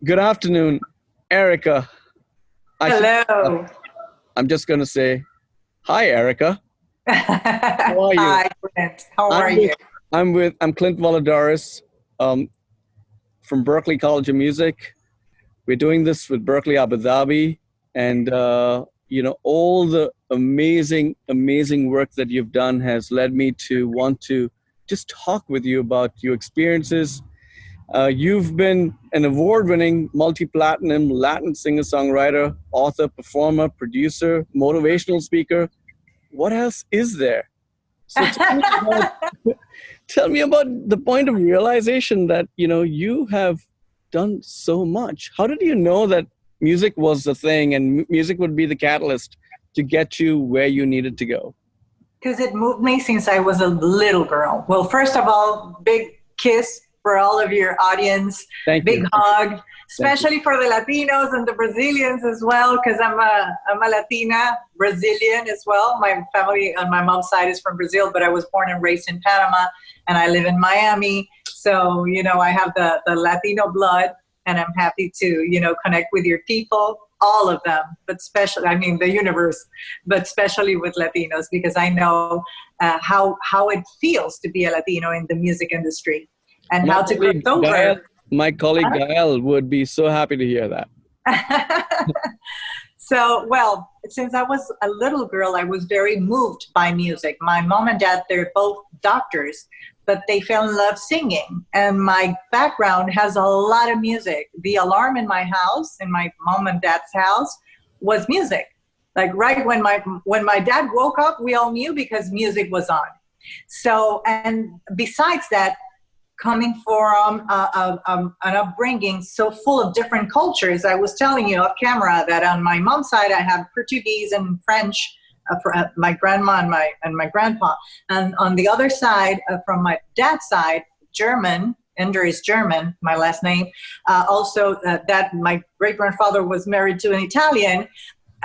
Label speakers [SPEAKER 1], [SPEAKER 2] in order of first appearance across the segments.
[SPEAKER 1] Good afternoon, Erika.
[SPEAKER 2] Hello.
[SPEAKER 1] I'm just going to say, hi, Erika. How are you?
[SPEAKER 2] Hi, Clint. How are you?
[SPEAKER 1] I'm Clint Valladares from Berklee College of Music. We're doing this with Berklee Abu Dhabi, and all the amazing work that you've done has led me to want to just talk with you about your experiences. You've been an award-winning, multi-platinum Latin singer-songwriter, author, performer, producer, motivational speaker. What else is there? So tell me about the point of realization that, you have done so much. How did you know that music was the thing and music would be the catalyst to get you where you needed to go?
[SPEAKER 2] Because it moved me since I was a little girl. Well, first of all, big kiss for all of your audience. Big hug, especially for the Latinos and the Brazilians as well, because I'm a Latina Brazilian as well. My family on my mom's side is from Brazil, but I was born and raised in Panama, and I live in Miami. So, I have the Latino blood, and I'm happy to, connect with your people, all of them, but especially, the universe, but especially with Latinos, because I know how it feels to be a Latino in the music industry. And how to cross over.
[SPEAKER 1] My colleague Gael would be so happy to hear that.
[SPEAKER 2] So, well, since I was a little girl, I was very moved by music. My mom and dad, they're both doctors, but they fell in love singing. And my background has a lot of music. The alarm in my house, in my mom and dad's house, was music. Like right when my dad woke up, we all knew because music was on. So, and besides that, coming from an upbringing so full of different cultures. I was telling you off camera that on my mom's side, I have Portuguese and French, my grandma and my grandpa. And on the other side, from my dad's side, German, Ender is German, my last name. Also, that my great-grandfather was married to an Italian,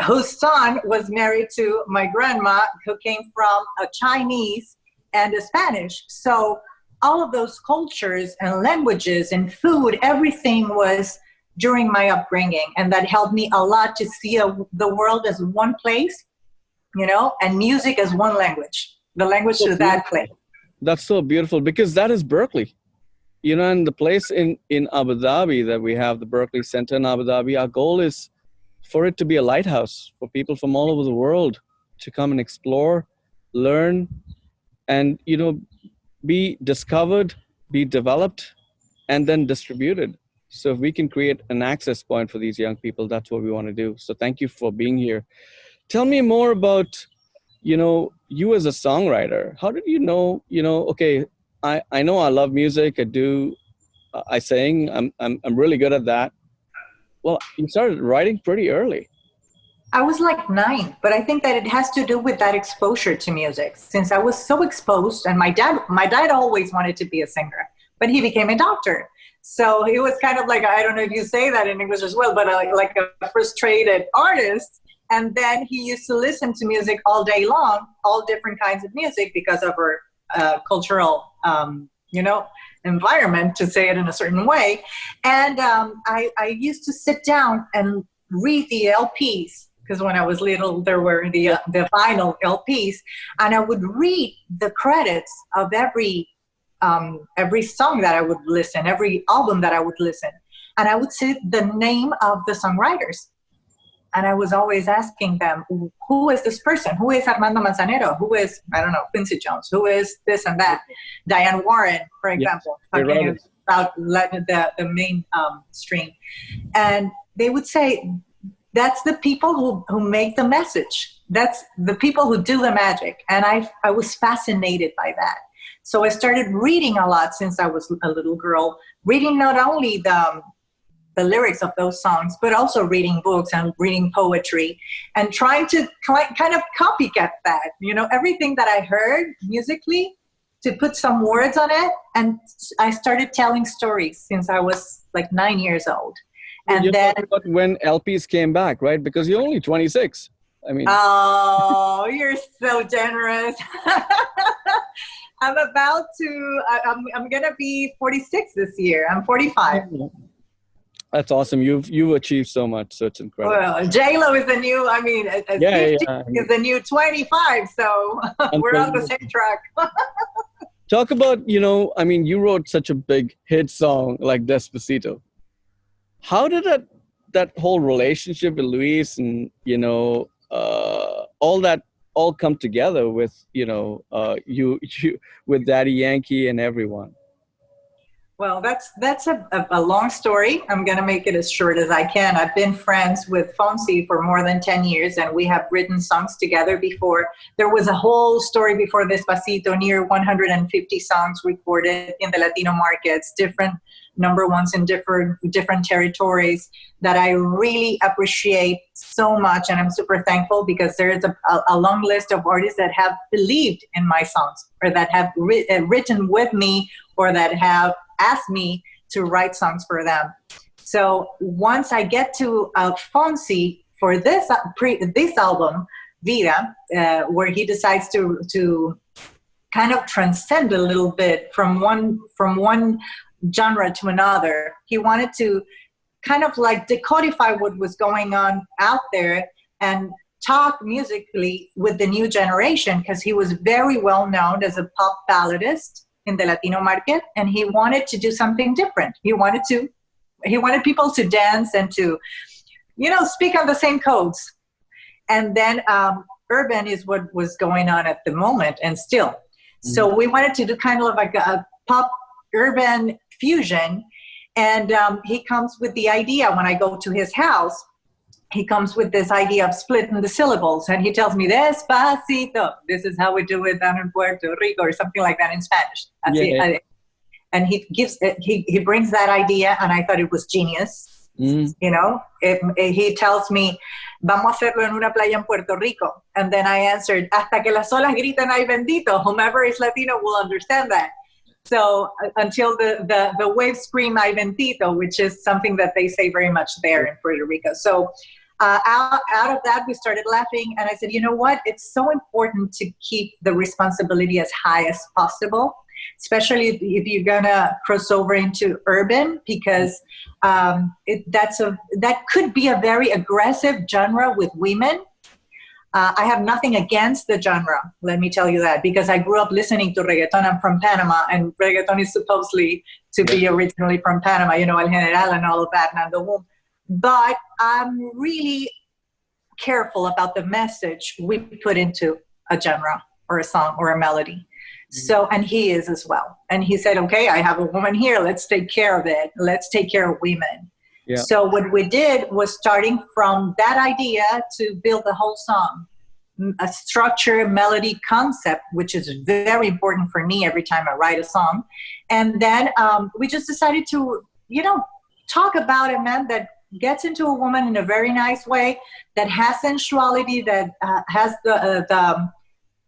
[SPEAKER 2] whose son was married to my grandma, who came from a Chinese and a Spanish. So all of those cultures and languages and food, everything was during my upbringing. And that helped me a lot to see the world as one place, and music as one language, the language of that place.
[SPEAKER 1] That's so beautiful because that is Berklee. And the place in Abu Dhabi that we have, the Berklee Center in Abu Dhabi, our goal is for it to be a lighthouse for people from all over the world to come and explore, learn, and, be discovered, be developed, and then distributed. So if we can create an access point for these young people, that's what we want to do. So thank you for being here. Tell me more about, you as a songwriter. How did you know, okay, I know I love music. I sing. I'm really good at that. Well, you started writing pretty early.
[SPEAKER 2] I was like 9, but I think that it has to do with that exposure to music. Since I was so exposed, and my dad always wanted to be a singer, but he became a doctor. So he was kind of like, I don't know if you say that in English as well, but like a frustrated artist. And then he used to listen to music all day long, all different kinds of music because of our cultural, environment, to say it in a certain way. And I used to sit down and read the LPs. Because when I was little, there were the vinyl LPs, and I would read the credits of every song that I would listen, every album that I would listen, and I would see the name of the songwriters, and I was always asking them, who is this person? Who is Armando Manzanero? Who is, I don't know, Quincy Jones? Who is this and that? Diane Warren, for example, talking about the main stream, and they would say, that's the people who make the message. That's the people who do the magic. And I was fascinated by that. So I started reading a lot since I was a little girl, reading not only the lyrics of those songs, but also reading books and reading poetry and trying to kind of copycat that, everything that I heard musically, to put some words on it. And I started telling stories since I was like 9 years old. And then
[SPEAKER 1] when LPs came back, right? Because you're only 26.
[SPEAKER 2] Oh, you're so generous. I'm going to be 46 this year. I'm 45.
[SPEAKER 1] That's awesome. You've achieved so much, so it's incredible.
[SPEAKER 2] Well, J-Lo is the new, 50 is the new 25, so we're on the same track.
[SPEAKER 1] Talk about, you wrote such a big hit song like Despacito. How did that whole relationship with Luis and, all come together with, you with Daddy Yankee and everyone?
[SPEAKER 2] Well, that's a long story. I'm going to make it as short as I can. I've been friends with Fonsi for more than 10 years, and we have written songs together before. There was a whole story before Despacito, near 150 songs recorded in the Latino markets, different number ones in different territories that I really appreciate so much. And I'm super thankful because there is a long list of artists that have believed in my songs, or that have written with me, or that have asked me to write songs for them. So once I get to Fonsi for this album, Vida, where he decides to kind of transcend a little bit from one genre to another. He wanted to kind of like decodify what was going on out there and talk musically with the new generation, because he was very well known as a pop balladist in the Latino market, and he wanted to do something different. He wanted people to dance and to, speak on the same codes. And then urban is what was going on at the moment, and still. Mm-hmm. So we wanted to do kind of like a pop urban fusion, and he comes with the idea. When I go to his house, he comes with this idea of splitting the syllables, and he tells me, Despacito, this is how we do it down in Puerto Rico, or something like that in Spanish. And he brings that idea, and I thought it was genius. He tells me, vamos a hacerlo en una playa en Puerto Rico. And then I answered, hasta que las olas griten ay bendito. Whomever is Latino will understand that. So until the waves scream ay bendito, which is something that they say very much there in Puerto Rico. So out of that, we started laughing, and I said, you know what? It's so important to keep the responsibility as high as possible, especially if you're gonna cross over into urban, because that could be a very aggressive genre with women. I have nothing against the genre, let me tell you that, because I grew up listening to reggaeton. I'm from Panama, and reggaeton is supposedly to be originally from Panama, El General and all of that, Nando Boom. But I'm really careful about the message we put into a genre or a song or a melody. Mm-hmm. So, and he is as well. And he said, okay, I have a woman here. Let's take care of it. Let's take care of women. Yeah. So what we did was, starting from that idea, to build the whole song, a structure, melody, concept, which is very important for me every time I write a song. And then we just decided to, talk about a man that gets into a woman in a very nice way, that has sensuality, that has the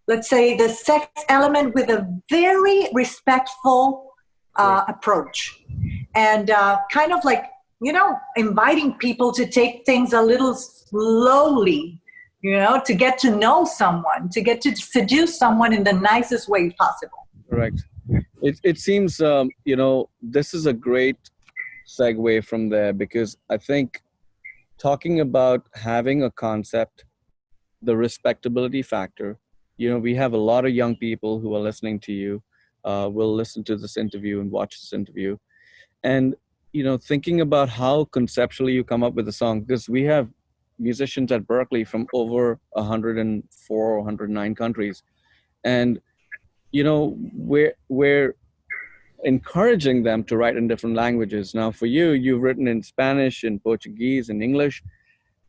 [SPEAKER 2] let's say, the sex element with a very respectful approach. And kind of like, inviting people to take things a little slowly, to get to know someone, to get to seduce someone in the nicest way possible.
[SPEAKER 1] Correct. It seems, this is a great segue from there, because I think talking about having a concept, the respectability factor, we have a lot of young people who are listening to you, will listen to this interview and watch this interview. And thinking about how conceptually you come up with a song, because we have musicians at Berklee from over 104, 109 countries. And, we're encouraging them to write in different languages. Now for you, you've written in Spanish, in Portuguese, in English.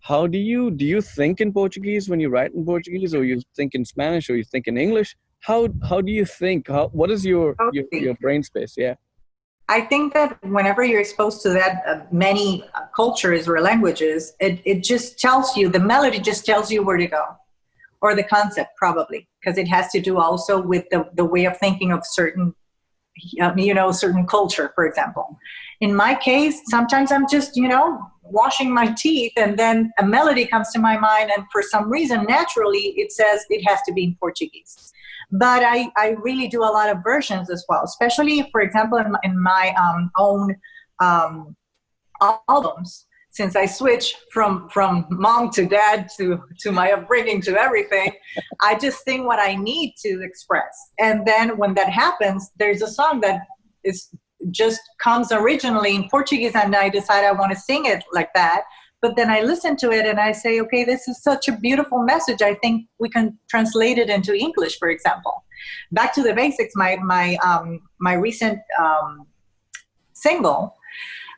[SPEAKER 1] How do you think in Portuguese when you write in Portuguese, or you think in Spanish, or you think in English? How do you think? What is your brain space? Yeah.
[SPEAKER 2] I think that whenever you're exposed to that many cultures or languages, it just tells you, the melody just tells you where to go, or the concept probably, because it has to do also with the way of thinking of certain, certain culture, for example. In my case, sometimes I'm just, washing my teeth, and then a melody comes to my mind, and for some reason, naturally, it says it has to be in Portuguese. But I really do a lot of versions as well, especially, for example, in my own albums. Since I switched from mom to dad to my upbringing to everything, I just sing what I need to express. And then when that happens, there's a song that is just comes originally in Portuguese, and I decide I want to sing it like that. But then I listen to it and I say, okay, this is such a beautiful message. I think we can translate it into English, for example. Back to the Basics, my recent single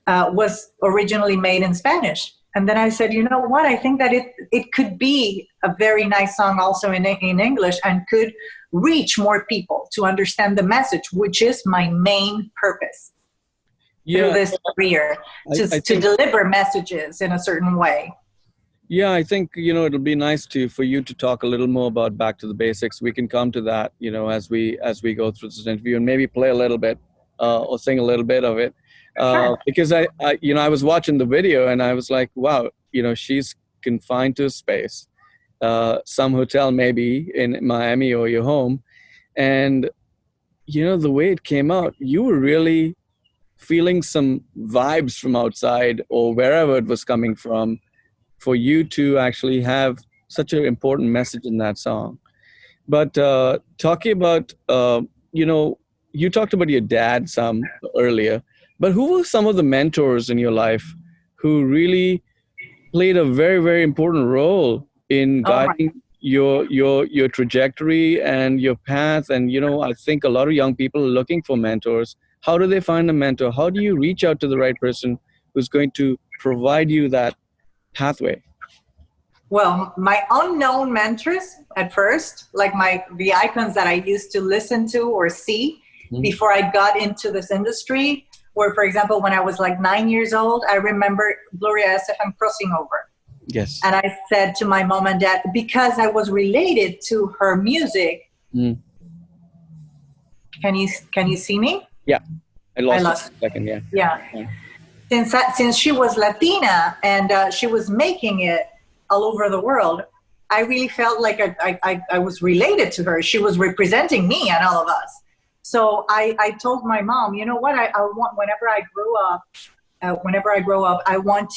[SPEAKER 2] was originally made in Spanish. And then I said, you know what? I think that it could be a very nice song also in English and could reach more people to understand the message, which is my main purpose through this career, to deliver messages in a certain way.
[SPEAKER 1] Yeah, I think, it'll be nice for you to talk a little more about Back to the Basics. We can come to that, as we go through this interview, and maybe play a little bit or sing a little bit of it. Because I was watching the video and I was like, wow, she's confined to a space, some hotel maybe in Miami or your home. And, the way it came out, you were really feeling some vibes from outside or wherever it was coming from for you to actually have such an important message in that song. But talking about, you talked about your dad some earlier. But who were some of the mentors in your life who really played a very, very important role in guiding your trajectory and your path? And, I think a lot of young people are looking for mentors. How do they find a mentor? How do you reach out to the right person who's going to provide you that pathway?
[SPEAKER 2] Well, my unknown mentors at first, like the icons that I used to listen to or see before I got into this industry, where, for example, when I was like 9 years old, I remember Gloria Estefan crossing over.
[SPEAKER 1] Yes.
[SPEAKER 2] And I said to my mom and dad, because I was related to her music. Can you see me?
[SPEAKER 1] Yeah. I lost it for a second, yeah.
[SPEAKER 2] Yeah. Since she was Latina and she was making it all over the world, I really felt like I was related to her. She was representing me and all of us. So I told my mom, you know what, I want, whenever I grow up, I want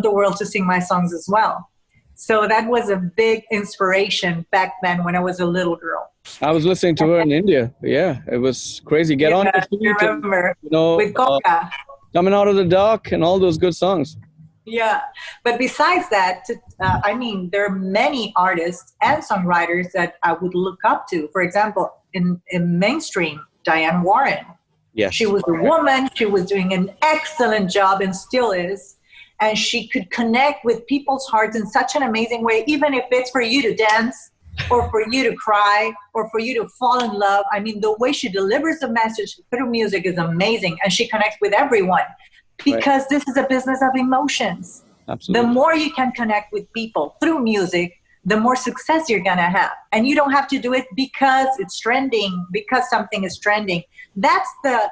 [SPEAKER 2] the world to sing my songs as well. So that was a big inspiration back then when I was a little girl.
[SPEAKER 1] I was listening to her in India. Yeah, it was crazy. Get on your feet. I remember,
[SPEAKER 2] with Coca.
[SPEAKER 1] Coming Out of the Dark and all those good songs.
[SPEAKER 2] Yeah, but besides that, there are many artists and songwriters that I would look up to. For example, in mainstream, Diane Warren.
[SPEAKER 1] Yes.
[SPEAKER 2] She was a woman. She was doing an excellent job and still is. And she could connect with people's hearts in such an amazing way, even if it's for you to dance or for you to cry or for you to fall in love. I mean, the way she delivers the message through music is amazing. And she connects with everyone because this is a business of emotions.
[SPEAKER 1] Absolutely.
[SPEAKER 2] The more you can connect with people through music, the more success you're going to have. And you don't have to do it because it's trending, because something is trending. That's the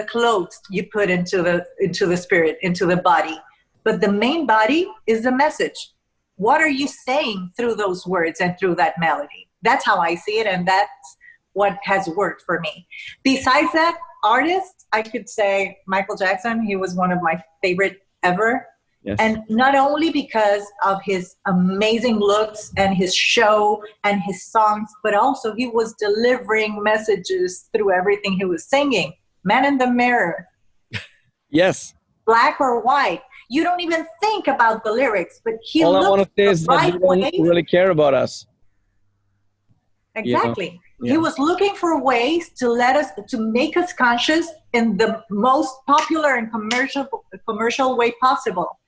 [SPEAKER 2] clothes you put into the spirit, into the body. But the main body is the message. What are you saying through those words and through that melody? That's how I see it, and that's what has worked for me. Besides that, artists, I could say Michael Jackson. He was one of my favorite ever.
[SPEAKER 1] Yes.
[SPEAKER 2] And not only because of his amazing looks and his show and his songs, but also he was delivering messages through everything he was singing. Man in the Mirror.
[SPEAKER 1] Yes.
[SPEAKER 2] Black or White. You don't even think about the lyrics, but he
[SPEAKER 1] all I want to say
[SPEAKER 2] is
[SPEAKER 1] that they don't really care about us.
[SPEAKER 2] Exactly. Yeah. He was looking for ways to make us conscious in the most popular and commercial way possible.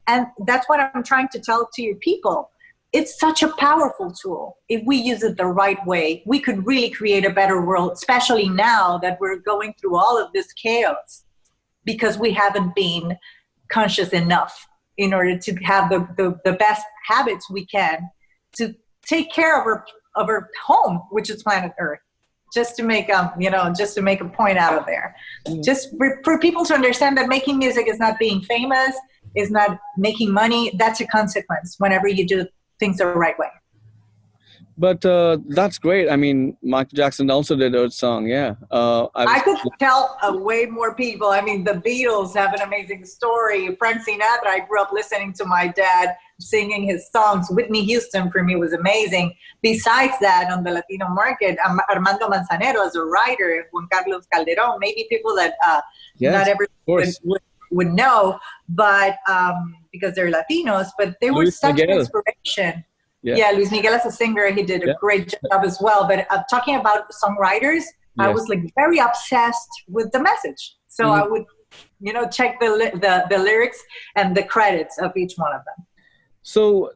[SPEAKER 2] And that's what I'm trying to tell to your people. It's such a powerful tool. If we use it the right way, we could really create a better world, especially now that we're going through all of this chaos, because we haven't been conscious enough in order to have the best habits we can to take care of our home, which is planet Earth. Just to make a point out of there. Just for people to understand that making music is not being famous, is not making money. That's a consequence whenever you do things the right way.
[SPEAKER 1] But that's great. I mean, Michael Jackson also did a song. Yeah.
[SPEAKER 2] I could tell way more people. I mean, the Beatles have an amazing story. Frank Sinatra, I grew up listening to my dad singing his songs. Whitney Houston for me was amazing. Besides that, on the Latino market, Armando Manzanero as a writer, Juan Carlos Calderón, maybe people that not everyone would know, but because they're Latinos, but they were such an inspiration. Yeah, Luis Miguel as a singer, he did a great job as well. But talking about songwriters, I was like very obsessed with the message. So I would, check the lyrics and the credits of each one of them.
[SPEAKER 1] So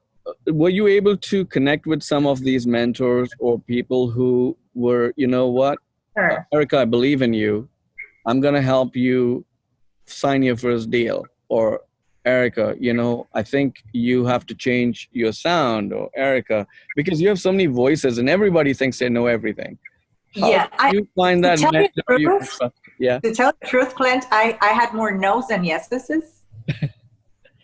[SPEAKER 1] were you able to connect with some of these mentors or people who were,
[SPEAKER 2] Sure.
[SPEAKER 1] Erika, I believe in you. I'm going to help you sign your first deal. Or Erika, I think you have to change your sound, or Erika, because you have so many voices and everybody thinks they know everything. How do you find that?
[SPEAKER 2] To tell the truth, Clint, I had more no's than yeses.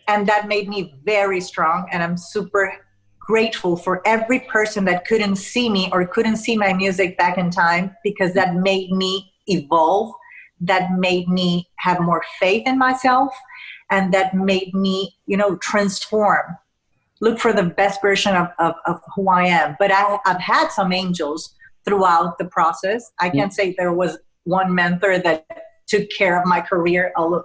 [SPEAKER 2] And that made me very strong. And I'm super grateful for every person that couldn't see me or couldn't see my music back in time, because that made me evolve. That made me have more faith in myself. And that made me, transform, look for the best version of who I am. But I've had some angels throughout the process. I can't say there was one mentor that took care of my career. No,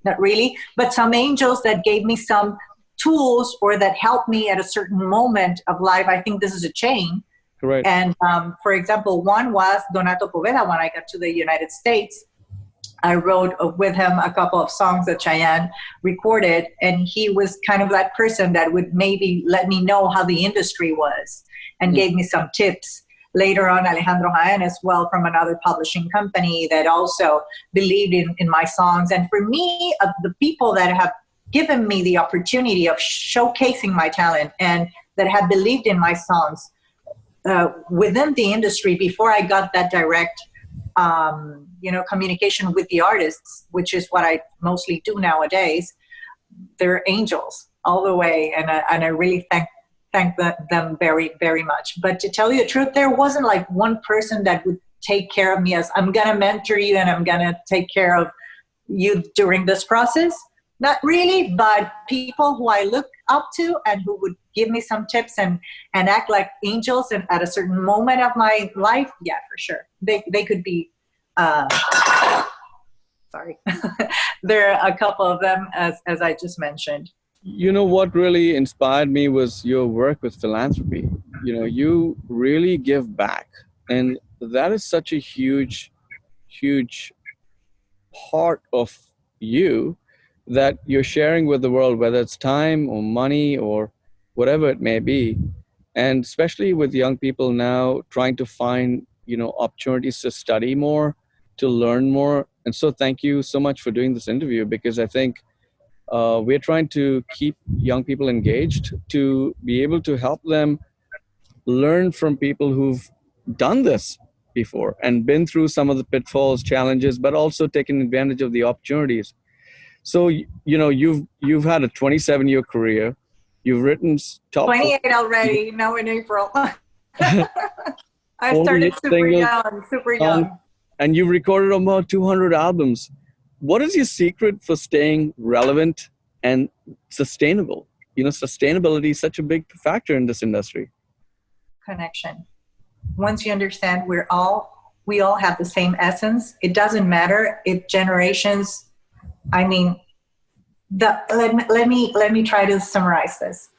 [SPEAKER 2] not really. But some angels that gave me some tools or that helped me at a certain moment of life. I think this is a chain.
[SPEAKER 1] Correct.
[SPEAKER 2] And for example, one was Donato Poveda. When I got to the United States, I wrote with him a couple of songs that Cheyenne recorded, and he was kind of that person that would maybe let me know how the industry was and gave me some tips. Later on, Alejandro Jaén as well, from another publishing company that also believed in my songs. And for me, the people that have given me the opportunity of showcasing my talent and that have believed in my songs within the industry before I got that direct communication with the artists, which is what I mostly do nowadays, they're angels all the way. And I really thank them very, very much. But to tell you the truth, there wasn't like one person that would take care of me as I'm going to mentor you and I'm going to take care of you during this process. Not really, but people who I look up to and who would give me some tips and act like angels and at a certain moment of my life. Yeah, for sure. They could be, sorry. There are a couple of them as I just mentioned.
[SPEAKER 1] What really inspired me was your work with philanthropy. You really give back. And that is such a huge, huge part of you that you're sharing with the world, whether it's time or money or whatever it may be. And especially with young people now trying to find, opportunities to study more, to learn more. And so thank you so much for doing this interview, because I think we're trying to keep young people engaged to be able to help them learn from people who've done this before and been through some of the pitfalls, challenges, but also taken advantage of the opportunities. So, you've had a 27-year career. You've written top
[SPEAKER 2] 28 already, now in April. I started super young.
[SPEAKER 1] And you've recorded about 200 albums. What is your secret for staying relevant and sustainable? Sustainability is such a big factor in this industry.
[SPEAKER 2] Connection. Once you understand we all have the same essence, it doesn't matter if generations, let me try to summarize this.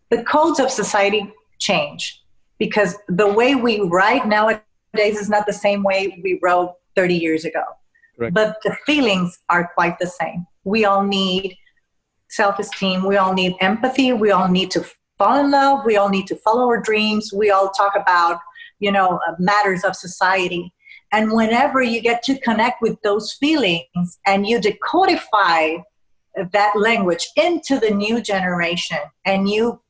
[SPEAKER 2] The codes of society change because the way we write nowadays is not the same way we wrote 30 years ago.
[SPEAKER 1] Correct.
[SPEAKER 2] But the feelings are quite the same. We all need self-esteem. We all need empathy. We all need to fall in love. We all need to follow our dreams. We all talk about, matters of society. And whenever you get to connect with those feelings and you decodify that language into the new generation and you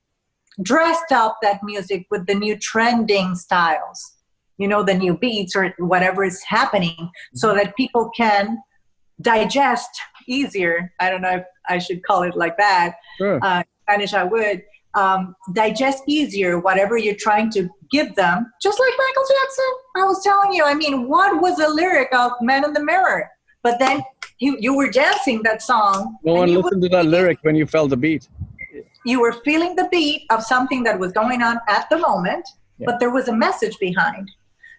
[SPEAKER 2] dressed up that music with the new trending styles, the new beats or whatever is happening, so that people can digest easier. I don't know if I should call it like that.
[SPEAKER 1] Sure.
[SPEAKER 2] Spanish I would. digest easier whatever you're trying to give them. Just like Michael Jackson, I was telling you, I mean, what was the lyric of Man in the Mirror? But then you were dancing that song.
[SPEAKER 1] No one listened to that lyric when you felt the beat.
[SPEAKER 2] You were feeling the beat of something that was going on at the moment, but there was a message behind.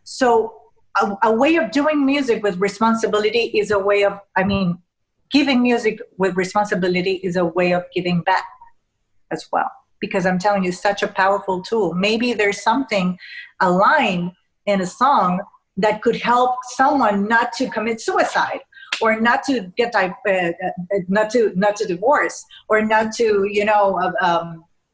[SPEAKER 2] So a way of doing music with responsibility is a way of, I mean, giving music with responsibility is a way of giving back as well. Because I'm telling you, such a powerful tool. Maybe there's something, a line in a song that could help someone not to commit suicide, or not to get not to divorce, or not to, you know,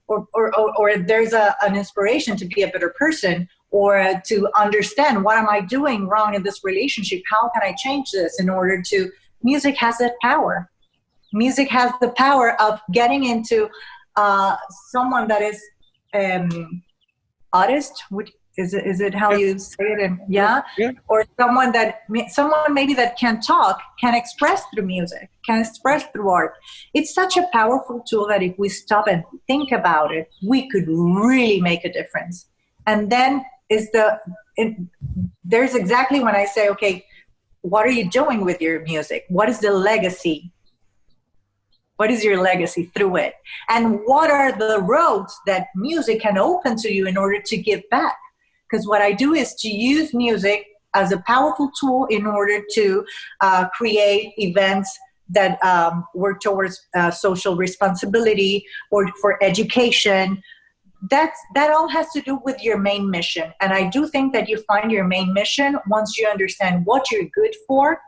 [SPEAKER 2] or there's an inspiration to be a better person, or to understand, what am I doing wrong in this relationship? How can I change this in order to, music has that power. Music has the power of getting into someone that is artist, is it how you say it? And yeah, or someone maybe that can talk, can express through music, can express through art. It's such a powerful tool that if we stop and think about it, we could really make a difference. And then there's exactly when I say, okay, what are you doing with your music? What is the legacy? What is your legacy through it? And what are the roads that music can open to you in order to give back? Because what I do is to use music as a powerful tool in order to create events that work towards social responsibility or for education. That all has to do with your main mission. And I do think that you find your main mission once you understand what you're good for.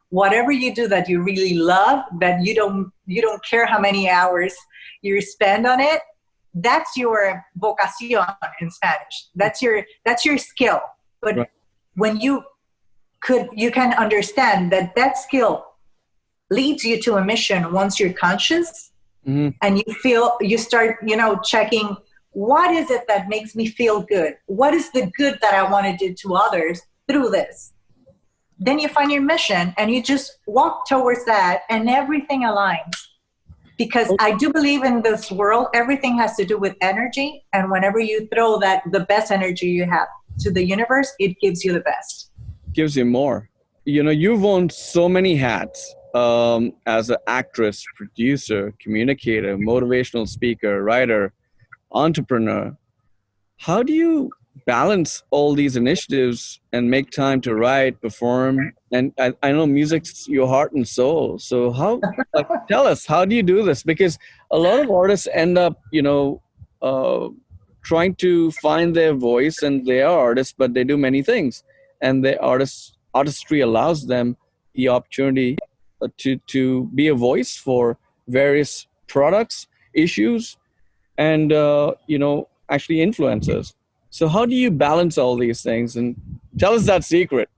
[SPEAKER 2] Whatever you do that you really love, that you don't care how many hours you spend on it, that's your vocación in Spanish. That's your skill. But when you can understand that skill leads you to a mission once you're conscious, and you start, you know, checking, what is it that makes me feel good? What is the good that I want to do to others through this? Then you find your mission and you just walk towards that, and everything aligns. Because I do believe in this world, everything has to do with energy. And whenever you throw the best energy you have to the universe, it gives you the best. Gives
[SPEAKER 1] you more. You know, you've worn so many hats as an actress, producer, communicator, motivational speaker, writer, entrepreneur. How do you balance all these initiatives and make time to write, perform? And I know music's your heart and soul. So how, tell us, how do you do this? Because a lot of artists end up, you know, trying to find their voice, and they are artists, but they do many things. And the artistry allows them the opportunity to be a voice for various products, issues, and, you know, actually influencers. So how do you balance all these things? And tell us that secret.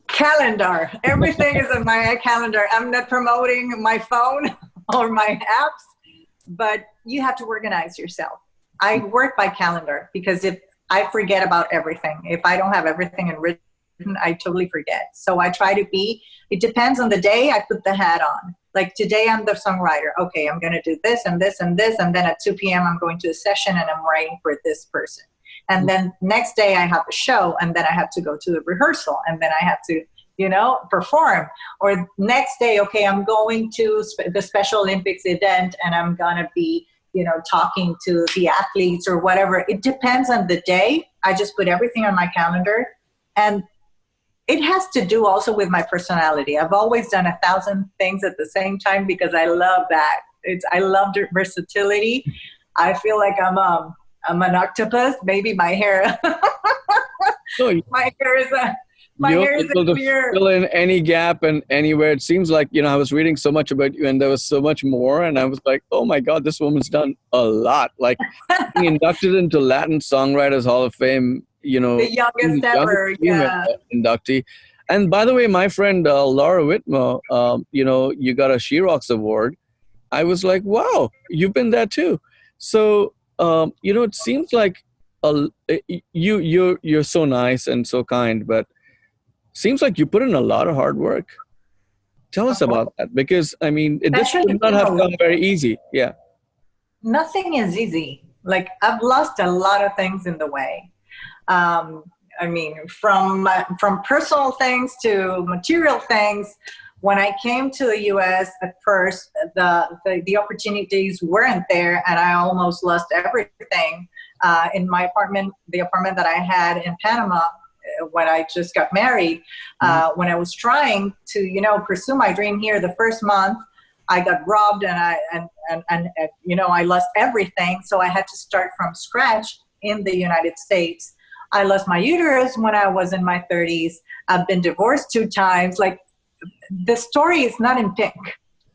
[SPEAKER 2] Calendar. Everything is in my calendar. I'm not promoting my phone or my apps, but you have to organize yourself. I work by calendar because if I forget about everything, if I don't have everything in written, I totally forget. So I try to it depends on the day, I put the hat on. Like today I'm the songwriter. Okay, I'm going to do this and this and this. And then at 2 p.m. I'm going to a session and I'm writing for this person. And then next day I have a show, and then I have to go to the rehearsal, and then I have to, you know, perform. Or next day, okay, I'm going to the Special Olympics event, and I'm going to be, you know, talking to the athletes or whatever. It depends on the day. I just put everything on my calendar. And it has to do also with my personality. I've always done 1,000 things at the same time because I love that. I love versatility. I feel like I'm an octopus. Maybe my hair. My hair is clear.
[SPEAKER 1] Fill in any gap and anywhere. It seems like, you know, I was reading so much about you, and there was so much more, and I was like, oh my God, this woman's done a lot. Like being inducted into Latin Songwriters Hall of Fame. You know,
[SPEAKER 2] the youngest ever,
[SPEAKER 1] inductee. And by the way, my friend Laura Whitmore, you know, you got a She Rocks Award. I was like, wow, you've been there too. So, you know, it seems like you're so nice and so kind, but seems like you put in a lot of hard work. Tell us about that, because I mean, this should not have come very easy. Yeah.
[SPEAKER 2] nothing is easy. Like, I've lost a lot of things in the way. I mean, from personal things to material things. When I came to the U.S. at first, the opportunities weren't there, and I almost lost everything. In my apartment, the apartment that I had in Panama, when I just got married, when I was trying to, you know, pursue my dream here, the first month I got robbed, and you know, I lost everything. So I had to start from scratch in the United States. I lost my uterus when I was in my 30s. I've been divorced 2 times. Like, the story is not in pink,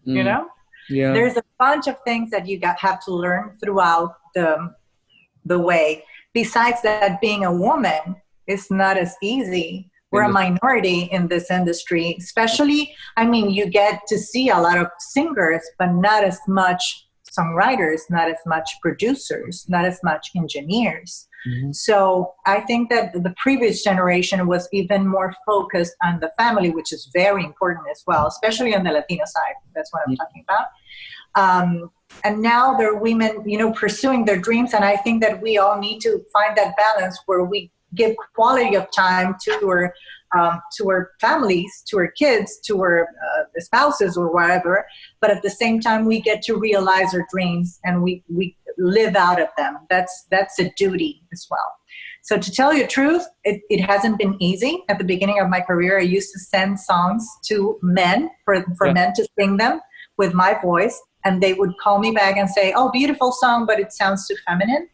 [SPEAKER 2] you know?
[SPEAKER 1] Yeah.
[SPEAKER 2] There's a bunch of things that you have to learn throughout the way. Besides that, being a woman is not as easy. We're a minority in this industry, especially, I mean, you get to see a lot of singers, but not as much songwriters, not as much producers, not as much engineers. So I think that the previous generation was even more focused on the family, which is very important as well, especially on the Latino side. That's what I'm talking about. And now there are women, you know, pursuing their dreams. And I think that we all need to find that balance where we give quality of time to our families, to our kids, to our spouses or whatever. But at the same time, we get to realize our dreams and we live out of them. That's a duty as well. So to tell you the truth, it hasn't been easy. At the beginning of my career, I used to send songs to men for men to sing them with my voice. And they would call me back and say, "Oh, beautiful song, but it sounds too feminine."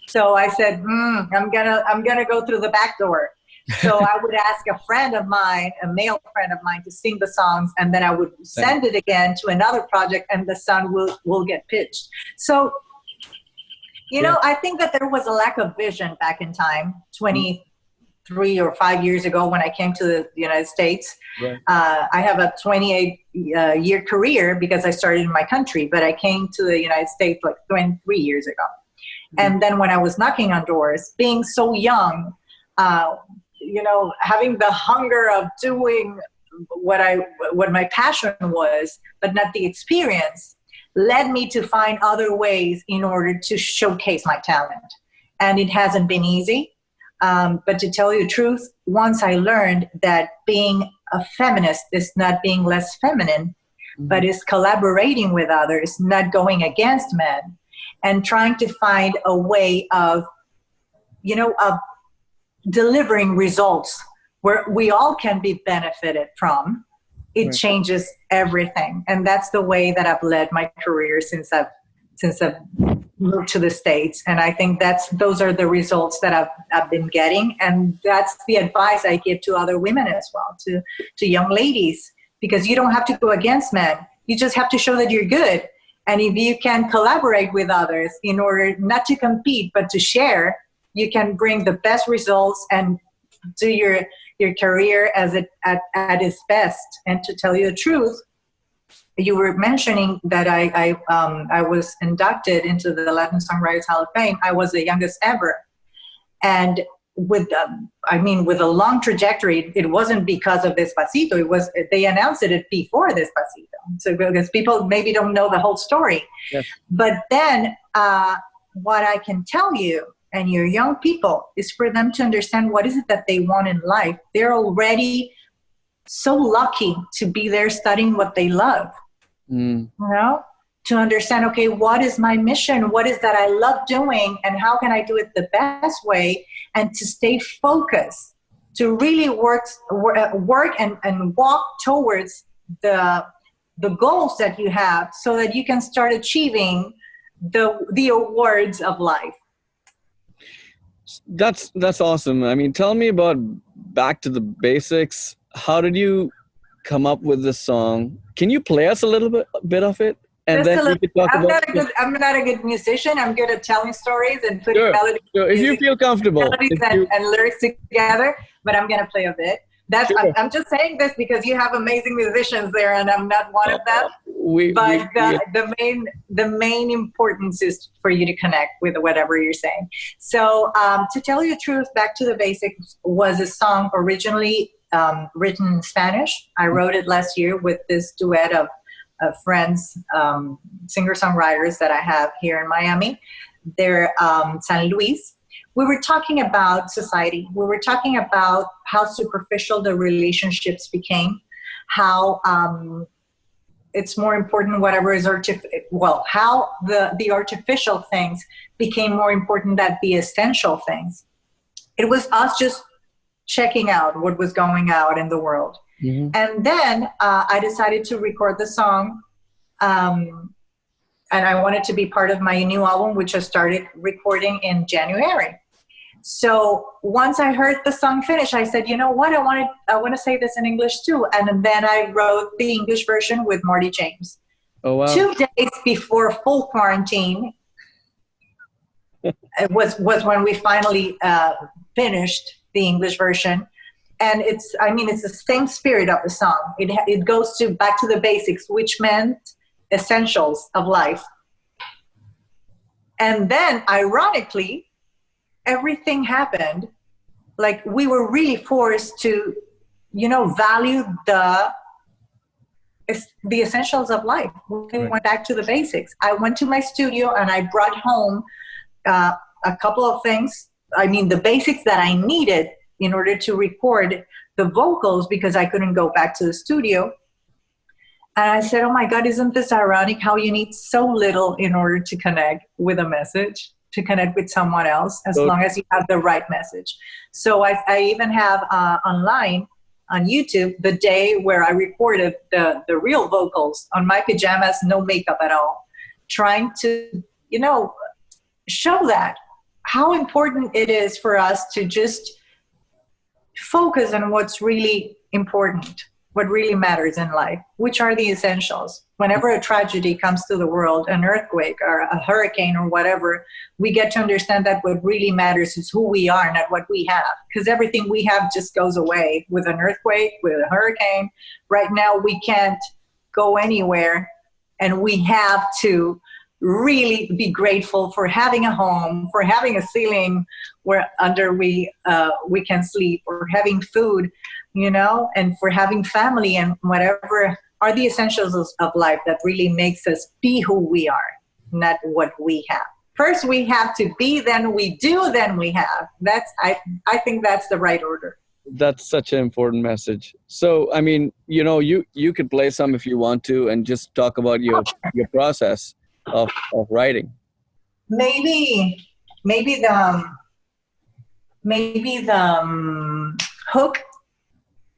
[SPEAKER 2] So I said, I'm gonna go through the back door. So I would ask a friend of mine, a male friend of mine, to sing the songs, and then I would send it again to another project, and the song will get pitched. So, you know, I think that there was a lack of vision back in time, 23 or 5 years ago when I came to the United States. Right. I have a 28-year career because I started in my country, but I came to the United States like 23 years ago. And then when I was knocking on doors, being so young, you know, having the hunger of doing what my passion was, but not the experience, led me to find other ways in order to showcase my talent. And it hasn't been easy. But to tell you the truth, once I learned that being a feminist is not being less feminine, but is collaborating with others, not going against men, and trying to find a way of, you know, of delivering results where we all can be benefited from, it changes everything. And that's the way that I've led my career since I've moved to the States. And I think those are the results that I've been getting. And that's the advice I give to other women as well, to young ladies, because you don't have to go against men. You just have to show that you're good. And if you can collaborate with others in order not to compete, but to share, you can bring the best results and do your career at its best. And to tell you the truth, you were mentioning that I was inducted into the Latin Songwriters Hall of Fame. I was the youngest ever. And with a long trajectory, it wasn't because of Despacito. They announced it before Despacito. So because people maybe don't know the whole story. Yes. But then what I can tell you, and your young people, is for them to understand what is it that they want in life. They're already so lucky to be there studying what they love. You know, to understand, okay, what is my mission? What is that I love doing? And how can I do it the best way? And to stay focused, to really work and walk towards the goals that you have so that you can start achieving the awards of life.
[SPEAKER 1] That's awesome. I mean, tell me about Back to the Basics. How did you come up with this song? Can you play us a little bit of it? And then we could talk about it.
[SPEAKER 2] I'm not a good musician. I'm good at telling stories and putting melodies.
[SPEAKER 1] Sure. If you feel comfortable.
[SPEAKER 2] And lyrics together, but I'm going to play a bit. I'm just saying this because you have amazing musicians there, and I'm not one of them. The main importance is for you to connect with whatever you're saying. So to tell you the truth, Back to the Basics was a song originally written in Spanish. I wrote it last year with this duet of friends, singer-songwriters that I have here in Miami. They're San Luis. We were talking about society. We were talking about how superficial the relationships became, how it's more important whatever is how the artificial things became more important than the essential things. It was us just checking out what was going out in the world. Mm-hmm. And then I decided to record the song, and I wanted to be part of my new album, which I started recording in January. So once I heard the song finish, I said, you know what, I want to say this in English too. And then I wrote the English version with Marty James.
[SPEAKER 1] Oh, wow.
[SPEAKER 2] 2 days before full quarantine, it was when we finally finished the English version. And it's the same spirit of the song. It goes back to the basics, which meant essentials of life. And then, ironically, everything happened. Like, we were really forced to, value the essentials of life. We went back to the basics. I went to my studio and I brought home a couple of things. The basics that I needed in order to record the vocals, because I couldn't go back to the studio. And I said, oh my God, isn't this ironic how you need so little in order to connect with a message, to connect with someone else, as long as you have the right message. So I even have online on YouTube the day where I recorded the real vocals on my pajamas, no makeup at all, trying to, show that how important it is for us to just focus on what's really important, what really matters in life, which are the essentials. Whenever a tragedy comes to the world, an earthquake or a hurricane or whatever, we get to understand that what really matters is who we are, not what we have. Because everything we have just goes away with an earthquake, with a hurricane. Right now, we can't go anywhere, and we have to really be grateful for having a home, for having a ceiling where under we can sleep, or having food, and for having family, and whatever are the essentials of life that really makes us be who we are, not what we have. First we have to be, then we do, then we have. I think that's the right order.
[SPEAKER 1] That's such an important message. So, you could play some if you want to, and just talk about your process of writing.
[SPEAKER 2] Maybe the hook.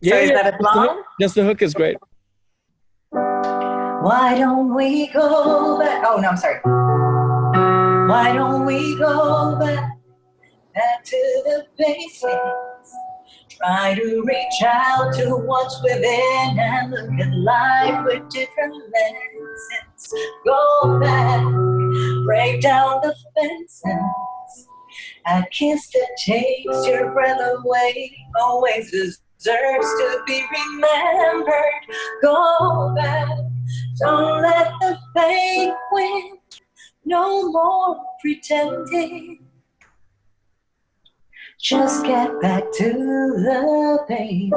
[SPEAKER 1] Yeah,
[SPEAKER 2] so is that a song?
[SPEAKER 1] Just the hook is great.
[SPEAKER 2] Why don't we go back? Oh no, I'm sorry. Why don't we go back to the basics? Try to reach out to what's within and look at life with different lenses. Go back, break down the fences. A kiss that takes your breath away always deserves to be remembered. Go back, don't let the fake win. No more pretending. Just get back to the basics.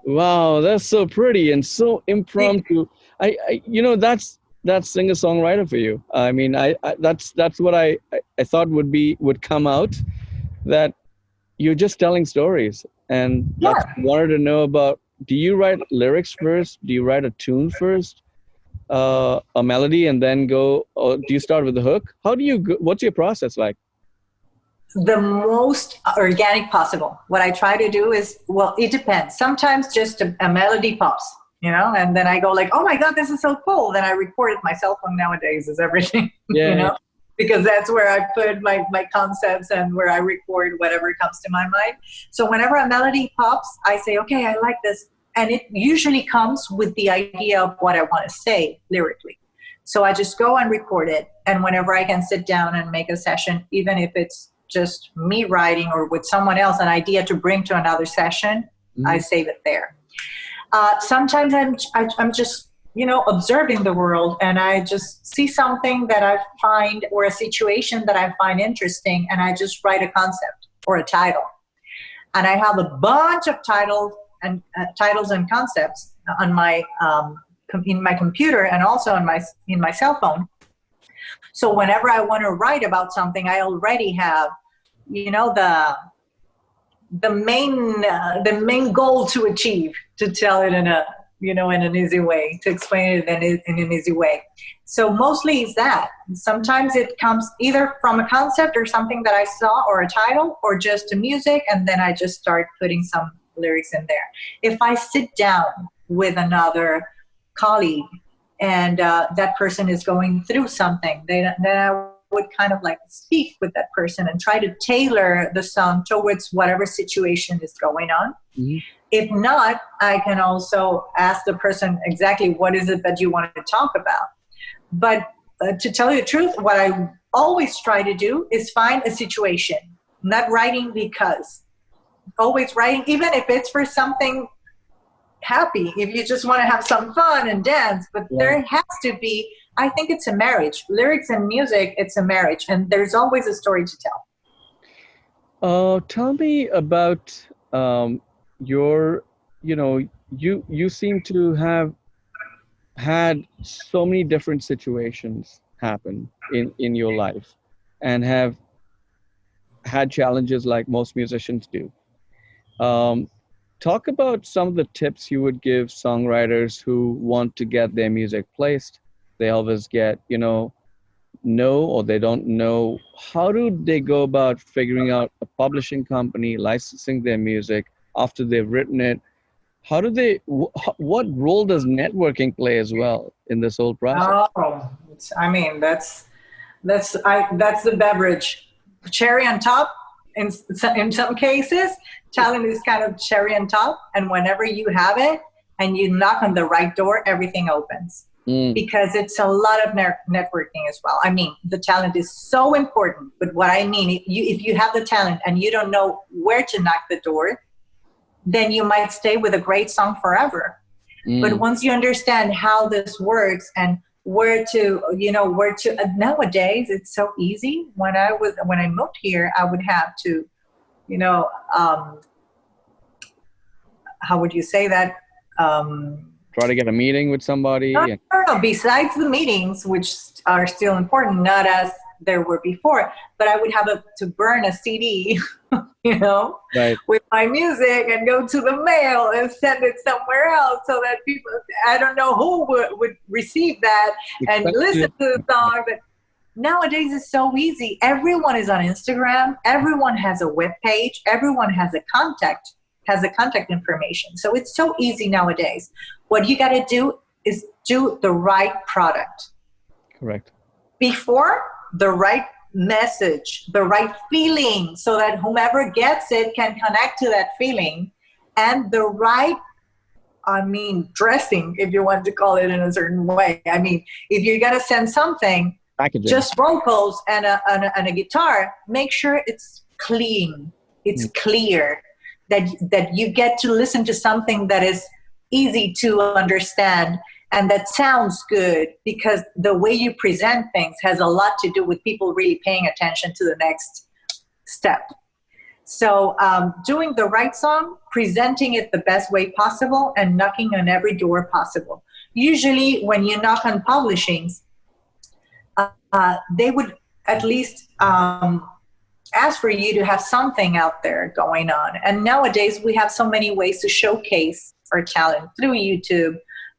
[SPEAKER 1] Wow, that's so pretty and so impromptu. That's singer-songwriter for you. That's what I thought would come out, that you're just telling stories. And that's what I wanted to know about. Do you write lyrics first? Do you write a tune first? A melody, and then go, or do you start with the hook? How do you go, what's your process like?
[SPEAKER 2] The most organic possible. What I try to do is, it depends. Sometimes just a melody pops, and then I go like, oh my God, this is so cool. Then I record it. My cell phone nowadays is everything, because that's where I put my concepts and where I record whatever comes to my mind. So whenever a melody pops, I say, okay, I like this. And it usually comes with the idea of what I want to say lyrically. So I just go and record it. And whenever I can sit down and make a session, even if it's just me writing or with someone else, an idea to bring to another session, I save it there. Sometimes I'm just, observing the world, and I just see something that I find, or a situation that I find interesting, and I just write a concept or a title. And I have a bunch of titles and concepts on my computer and also in my cell phone. So whenever I want to write about something, I already have, the main goal to achieve, to tell it in an easy way, to explain it in an easy way. So mostly it's that. Sometimes it comes either from a concept or something that I saw, or a title, or just a music, and then I just start putting some lyrics in there. If I sit down with another colleague and that person is going through something, then I would kind of like speak with that person and try to tailor the song towards whatever situation is going on. Mm-hmm. If not, I can also ask the person exactly what is it that you wanted to talk about. But to tell you the truth, what I always try to do is find a situation, not writing because. Always writing, even if it's for something happy, if you just want to have some fun and dance, but there has to be, I think it's a marriage. Lyrics and music, it's a marriage, and there's always a story to tell.
[SPEAKER 1] Tell me about your, you seem to have had so many different situations happen in your life and have had challenges like most musicians do. Talk about some of the tips you would give songwriters who want to get their music placed. They always get, no, or they don't know. How do they go about figuring out a publishing company, licensing their music after they've written it? How do they, what role does networking play as well in this whole process?
[SPEAKER 2] Oh, that's the beverage. Cherry on top. In some cases, talent is kind of cherry on top. And whenever you have it and you knock on the right door, everything opens. Because it's a lot of networking as well. I mean, the talent is so important. But what I mean, if you have the talent and you don't know where to knock the door, then you might stay with a great song forever. But once you understand how this works and where to nowadays it's so easy. When I moved here, I would have to, how would you say that?
[SPEAKER 1] Try to get a meeting with somebody.
[SPEAKER 2] No. Besides the meetings, which are still important, not as there were before, but I would have to burn a CD,
[SPEAKER 1] right,
[SPEAKER 2] with my music and go to the mail and send it somewhere else so that people, I don't know who would receive that and listen to the song. But nowadays it's so easy. Everyone is on Instagram. Everyone has a web page. Everyone has a contact information. So it's so easy nowadays. What you got to do is do the right product.
[SPEAKER 1] Correct.
[SPEAKER 2] Before, the right message, the right feeling, so that whomever gets it can connect to that feeling, and the right, dressing, if you want to call it in a certain way. I mean, if you're going to send something, packaging, just vocals and a guitar, make sure it's clean, it's clear, that you get to listen to something that is easy to understand and that sounds good, because the way you present things has a lot to do with people really paying attention to the next step. So doing the right song, presenting it the best way possible, and knocking on every door possible. Usually when you knock on publishings, they would at least ask for you to have something out there going on. And nowadays we have so many ways to showcase our talent through YouTube,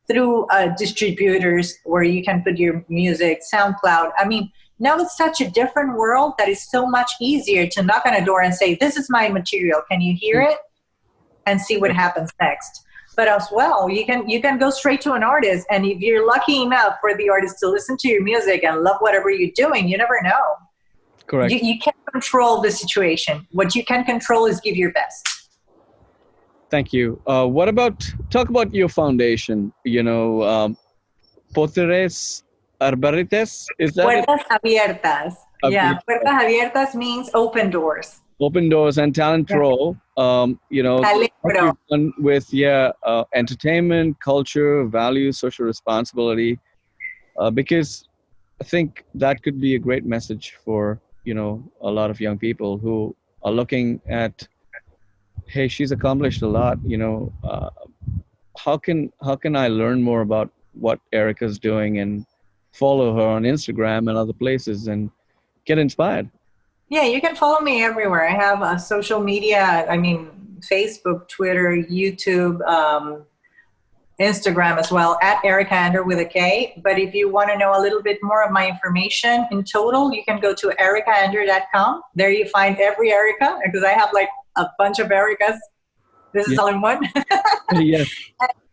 [SPEAKER 2] through distributors where you can put your music, SoundCloud. I mean, now it's such a different world that it's so much easier to knock on a door and say, this is my material, can you hear it? And see what happens next. But as well, you can go straight to an artist, and if you're lucky enough for the artist to listen to your music and love whatever you're doing, you never know.
[SPEAKER 1] Correct.
[SPEAKER 2] You can't control the situation. What you can control is give your best.
[SPEAKER 1] Thank you. Talk about your foundation, Poteres Arbarites, is that
[SPEAKER 2] Puertas abiertas. Yeah, puertas abiertas means open doors.
[SPEAKER 1] Open doors and talent roll. What you've done with entertainment, culture, values, social responsibility, because I think that could be a great message for a lot of young people who are looking at, hey, she's accomplished a lot. How can I learn more about what Erika's doing and follow her on Instagram and other places and get inspired.
[SPEAKER 2] Yeah, you can follow me everywhere. I have a social media, I mean, Facebook, Twitter, YouTube, Instagram as well, at Erika Ender with a K. But if you want to know a little bit more of my information in total, you can go to erikaender.com. There you find every Erika, because I have like a bunch of Erikas. This is all in one.
[SPEAKER 1] Yes.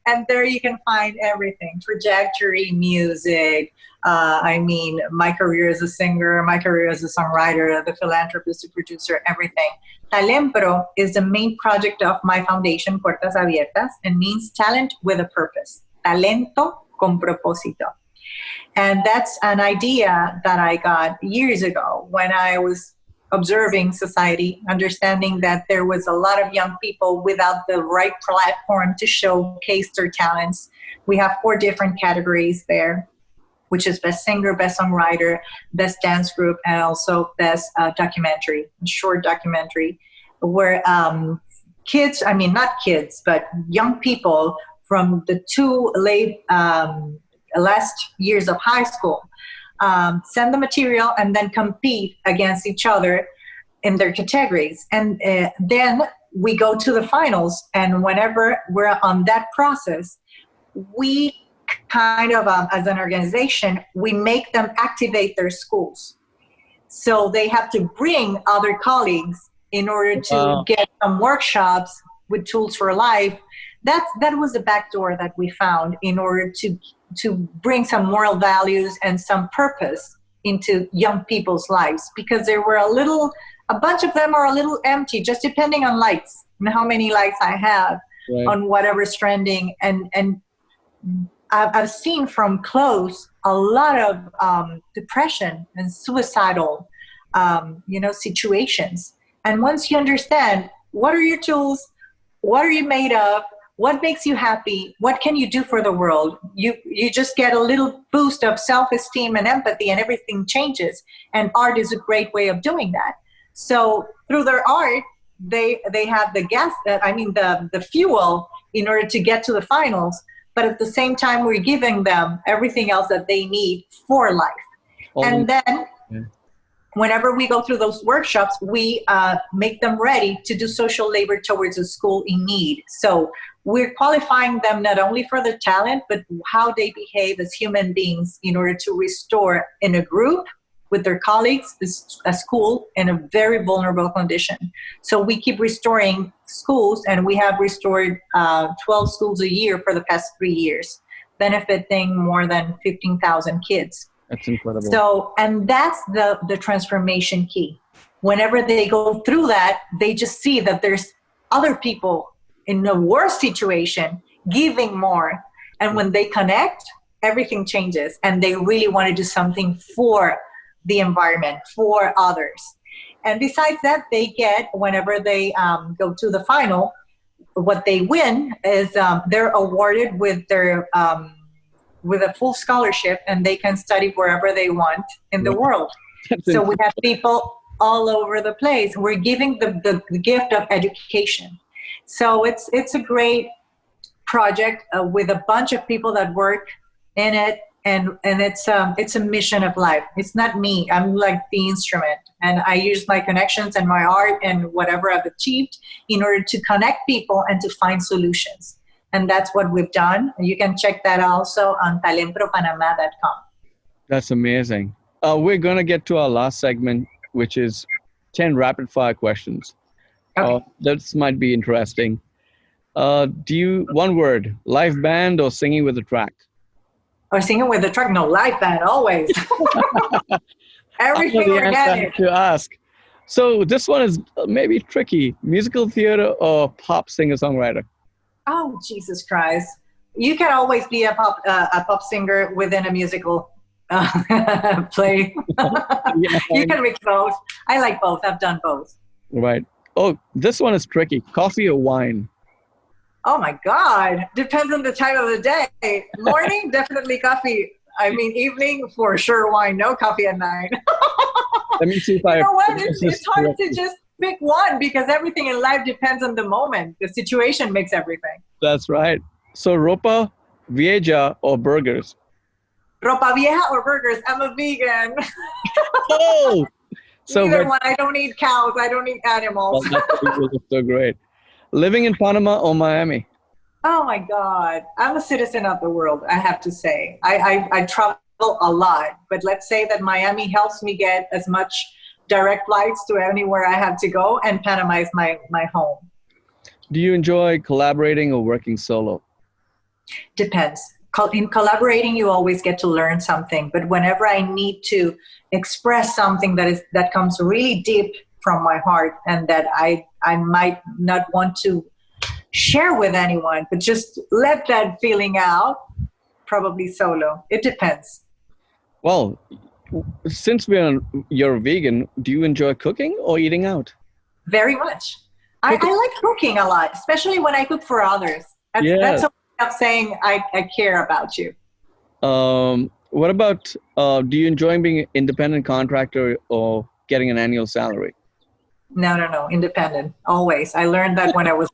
[SPEAKER 2] And there you can find everything, trajectory, music. I mean, my career as a singer, my career as a songwriter, the philanthropist, the producer, everything. Talempro is the main project of my foundation, Puertas Abiertas, and means talent with a purpose. Talento con propósito. And that's an idea that I got years ago when I was observing society, understanding that there was a lot of young people without the right platform to showcase their talents. We have 4 different categories there, which is best singer, best songwriter, best dance group, and also best documentary, short documentary, where kids, I mean, not kids, but young people from the 2 last years of high school send the material and then compete against each other in their categories. And then we go to the finals. And whenever we're on that process, we kind of, as an organization, we make them activate their schools. So they have to bring other colleagues in order to get some workshops with Tools for Life. That was the back door that we found in order to bring some moral values and some purpose into young people's lives, because there were a bunch of them are a little empty, just depending on likes and how many likes I have on whatever's trending. And I've seen from close a lot of depression and suicidal, situations. And once you understand what are your tools, what are you made of, what makes you happy, what can you do for the world, you just get a little boost of self-esteem and empathy, and everything changes. And art is a great way of doing that. So through their art, they have the gas, the fuel in order to get to the finals. But at the same time, we're giving them everything else that they need for life. And then whenever we go through those workshops, we make them ready to do social labor towards a school in need. So we're qualifying them not only for their talent, but how they behave as human beings in order to restore in a group with their colleagues, a school in a very vulnerable condition. So we keep restoring schools, and we have restored 12 schools a year for the past 3 years, benefiting more than 15,000 kids.
[SPEAKER 1] That's incredible.
[SPEAKER 2] So, and that's the transformation key. Whenever they go through that, they just see that there's other people in a worse situation giving more. And when they connect, everything changes, and they really want to do something for the environment, for others. And besides that, they get, whenever they go to the final, what they win is they're awarded with their with a full scholarship, and they can study wherever they want in the world. So we have people all over the place. We're giving the gift of education. So it's a great project with a bunch of people that work in it. And it's a mission of life. It's not me. I'm like the instrument. And I use my connections and my art and whatever I've achieved in order to connect people and to find solutions. And that's what we've done. You can check that also on talentropanama.com.
[SPEAKER 1] That's amazing. We're going to get to our last segment, which is 10 rapid fire questions.
[SPEAKER 2] Okay.
[SPEAKER 1] This might be interesting. One word, live band or singing with a track?
[SPEAKER 2] Or singing with the track? No, live band, always. Everything organic.
[SPEAKER 1] To ask. So this one is maybe tricky. Musical theater or pop singer-songwriter?
[SPEAKER 2] Oh, Jesus Christ. You can always be a pop singer within a musical play. You can mix both. I like both. I've done both.
[SPEAKER 1] Right. Oh, this one is tricky. Coffee or wine?
[SPEAKER 2] Oh my God. Depends on the time of the day. Morning, definitely coffee. I mean, evening, for sure wine. No coffee at night.
[SPEAKER 1] Let me see if I...
[SPEAKER 2] You know what? It's hard to just pick one, because everything in life depends on the moment. The situation makes everything.
[SPEAKER 1] That's right. So ropa vieja or burgers?
[SPEAKER 2] Ropa vieja or burgers? I'm a vegan.
[SPEAKER 1] Oh! So
[SPEAKER 2] Either one. I don't eat cows. I don't eat animals.
[SPEAKER 1] Well, that's so great. Living in Panama or Miami?
[SPEAKER 2] Oh my God. I'm a citizen of the world, I have to say. I travel a lot, but let's say that Miami helps me get as much direct flights to anywhere I have to go, and Panama is my home.
[SPEAKER 1] Do you enjoy collaborating or working solo?
[SPEAKER 2] Depends. In collaborating, you always get to learn something, but whenever I need to express something that comes really deep from my heart and that I might not want to share with anyone, but just let that feeling out, probably solo. It depends.
[SPEAKER 1] Well, since you're a vegan, do you enjoy cooking or eating out?
[SPEAKER 2] Very much. I like cooking a lot, especially when I cook for others. That's a way of saying I care about you.
[SPEAKER 1] What about, do you enjoy being an independent contractor or getting an annual salary?
[SPEAKER 2] No. Independent, always. I learned that when I was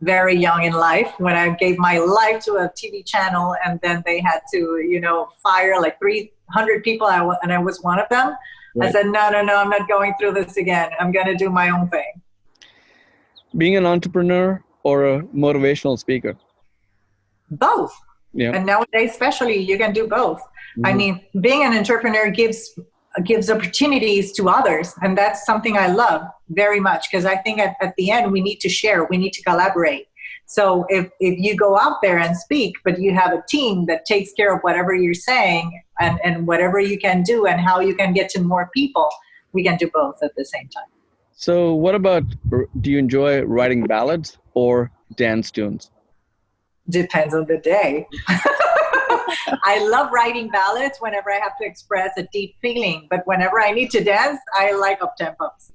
[SPEAKER 2] very young in life, when I gave my life to a TV channel and then they had to, fire like 300 people and I was one of them. Right. I said, no, I'm not going through this again. I'm going to do my own thing.
[SPEAKER 1] Being an entrepreneur or a motivational speaker?
[SPEAKER 2] Both. Yeah. And nowadays, especially, you can do both. Mm-hmm. I mean, being an entrepreneur gives opportunities to others. And that's something I love very much, because I think at the end, we need to share, we need to collaborate. So if you go out there and speak, but you have a team that takes care of whatever you're saying and whatever you can do and how you can get to more people, we can do both at the same time.
[SPEAKER 1] So what about, do you enjoy writing ballads or dance tunes?
[SPEAKER 2] Depends on the day. I love writing ballads whenever I have to express a deep feeling, but whenever I need to dance, I like up-tempos.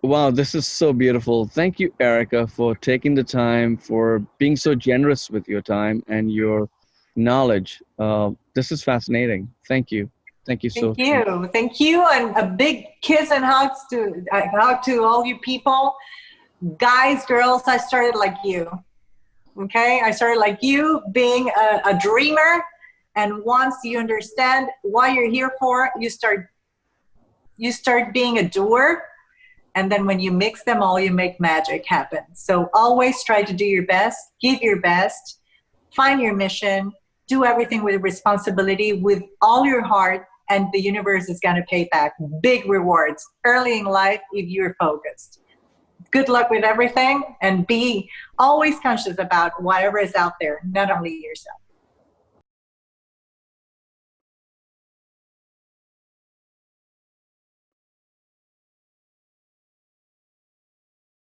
[SPEAKER 1] Wow, this is so beautiful. Thank you, Erika, for taking the time, for being so generous with your time and your knowledge. This is fascinating. Thank you. Thank you so much.
[SPEAKER 2] Thank you. And a big kiss and hug to all you people. Guys, girls, I started like you. Okay, I started like you, being a dreamer, and once you understand what you're here for, you start being a doer, and then when you mix them all, you make magic happen. So always try to do your best, give your best, find your mission, do everything with responsibility, with all your heart, and the universe is going to pay back big rewards early in life if you're focused. Good luck with everything, and be always conscious about whatever is out there, not only yourself.